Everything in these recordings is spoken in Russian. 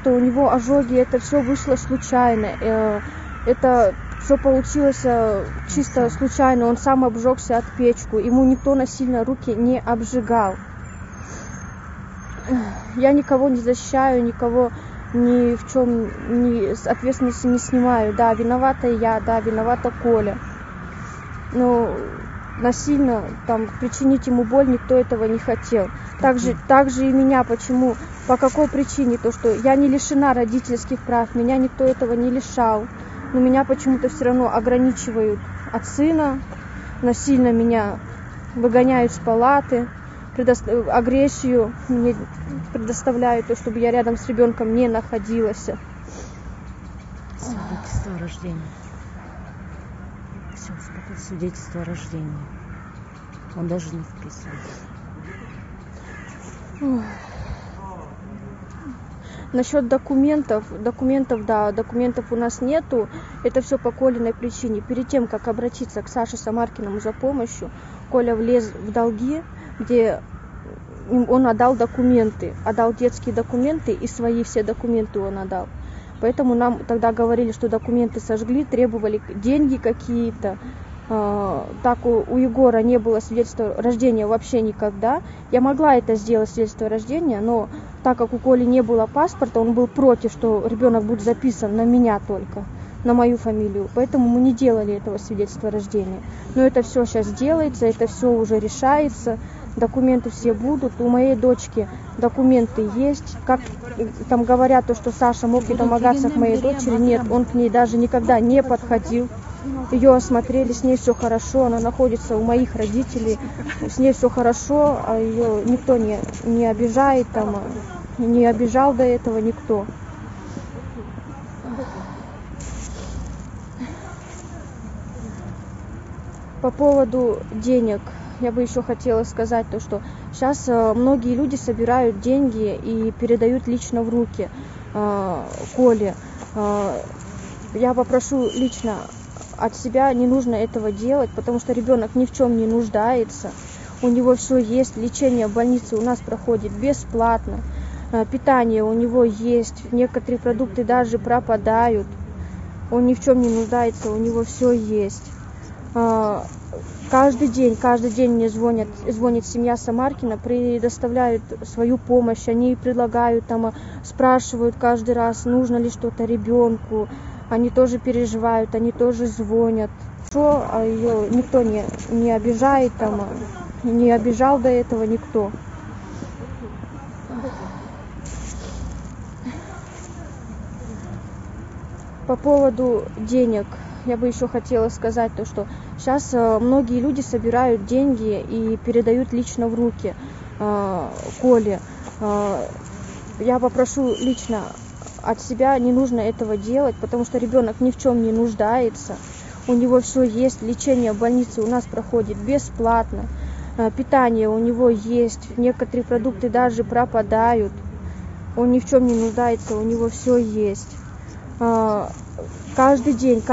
Что у него ожоги, это все вышло случайно. Это все получилось чисто случайно. Он сам обжегся от печку. Ему никто насильно руки не обжигал. Я никого не защищаю, никого ни в чем ответственности не снимаю. Да, виновата я, да, виновата Коля. Но насильно причинить ему боль никто этого не хотел. Также и меня. Почему? По какой причине? То, что я не лишена родительских прав, меня никто этого не лишал. Но меня почему-то все равно ограничивают от сына, насильно меня выгоняют с палаты, агрессию мне предоставляют, то, чтобы я рядом с ребенком не находилась. Свидетельство о рождении. Все, свидетельство о рождении. Он даже не вписывается. Насчет документов, да, документов у нас нету. Это все по Колиной причине. Перед тем, как обратиться к Саше Самаркиному за помощью, Коля влез в долги, где он отдал документы, отдал детские документы и свои все документы он отдал. Поэтому нам тогда говорили, что документы сожгли, требовали деньги какие-то. Так у Егора не было свидетельства рождения вообще никогда. Я могла это сделать, свидетельство рождения, но так как у Коли не было паспорта, он был против, что ребенок будет записан на меня только, на мою фамилию. Поэтому мы не делали этого свидетельства рождения. Но это все сейчас делается, это все уже решается. Документы все будут. У моей дочки документы есть. Как там говорят, то, что Саша мог и домогаться к моей дочери, нет, он к ней даже никогда не подходил. Ее осмотрели, с ней все хорошо, она находится у моих родителей, с ней все хорошо, а ее никто не обижает, не обижал до этого никто. По поводу денег я бы еще хотела сказать то, что сейчас многие люди собирают деньги и передают лично в руки Коле. Я попрошу лично от себя, не нужно этого делать, потому что ребенок ни в чем не нуждается. У него все есть, лечение в больнице у нас проходит бесплатно, питание у него есть, некоторые продукты даже пропадают. Он ни в чем не нуждается, у него все есть. Каждый день мне звонит семья Самаркина, предоставляют свою помощь, они предлагают, спрашивают каждый раз, нужно ли что-то ребенку. Они тоже переживают, они тоже звонят. А ее никто не обижает, не обижал до этого никто. По поводу денег я бы еще хотела сказать то, что сейчас многие люди собирают деньги и передают лично в руки Коле. Я попрошу лично от себя, не нужно этого делать, потому что ребенок ни в чем не нуждается. У него все есть, лечение в больнице у нас проходит бесплатно, питание у него есть, некоторые продукты даже пропадают. Он ни в чем не нуждается, у него все есть. Каждый день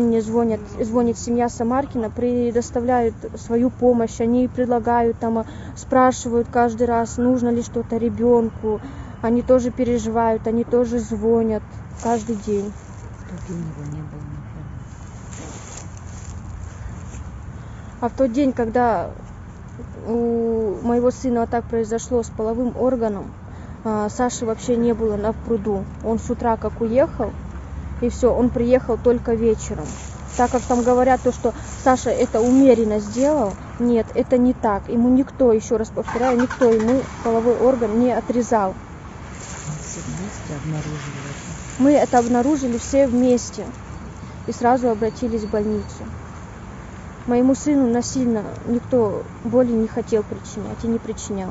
мне звонит семья Самаркина, предоставляют свою помощь, они предлагают, спрашивают каждый раз, нужно ли что-то ребенку. Они тоже переживают, они тоже звонят каждый день. А в тот день, когда у моего сына так произошло с половым органом, Саши вообще не было на пруду. Он с утра как уехал, и все, он приехал только вечером. Так как там говорят, то, что Саша это умеренно сделал, нет, это не так. Ему никто, еще раз повторяю, никто ему половой орган не отрезал. Все вместе обнаружили это? Мы это обнаружили все вместе и сразу обратились в больницу. Моему сыну насильно никто боли не хотел причинять и не причинял.